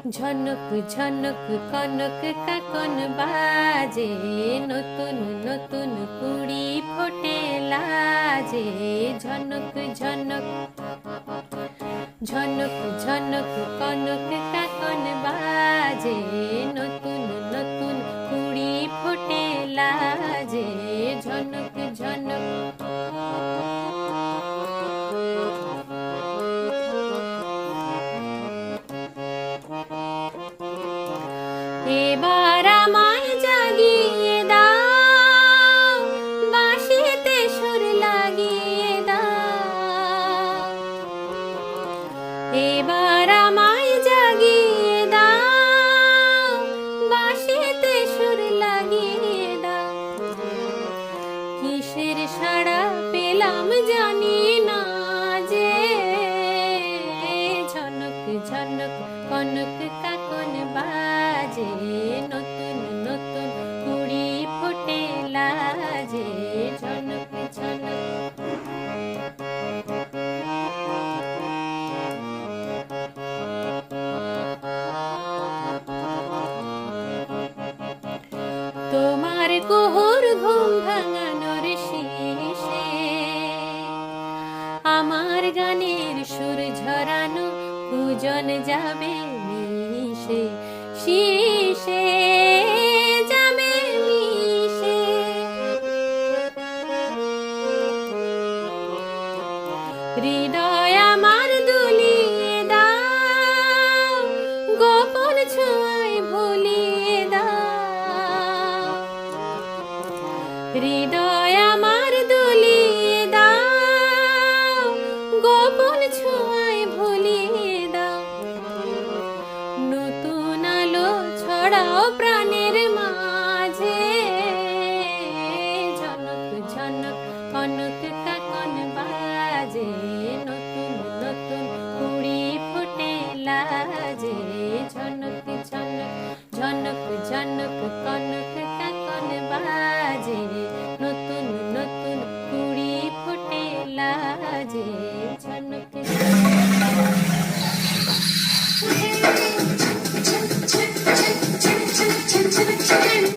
ঝনক ঝনক কনক কাকন বাজে, নতুন নতুন কুড়ি ফোটে লাজে। ঝনক ঝনক ঝনক ঝনক কনক কাকন বাজে, নতুন নতুন কুড়ি ফোটে লাজে। ঝনক ঝনক এবার আমায় জাগিয়ে দাও, বাঁশিতে সুর লাগিয়ে দাও। এবার আমায় জাগিয়ে দাও, বাঁশিতে সুর লাগিয়ে দাও। কিসের সাড়া পেলাম জানি না যে, ঝনক ঝনক কনক কাকন বাজে, নতুন নতুন কুড়ি ফোটে লাজে। ঝনক ঝনক তোমার কুহুর ঘুম ভাঙানোর শেষে, আমার গানের সুর ঝরানো পূজন যাবে মিশে, শীষে যাবে মিশে। হৃদয় আমার দুলিয়ে দাও, গোপন ছোঁয়ায় ভুলিয়ে দাও। হৃদয় আমার দুলিয়ে দাও, গোপন ছোঁয়ায় ভুলিয়ে দাও। নতুন আলো ছড়াও প্রাণের মাঝে, ঝনক ঝনক কনক কাকন বাজে, নতুন নতুন কুড়ি ফোটে লাজে। ঝনক ঝনক ঝনক ঝনক কনক কাকন বাজে, নতুন নতুন কুড়ি ফোটে লাজে।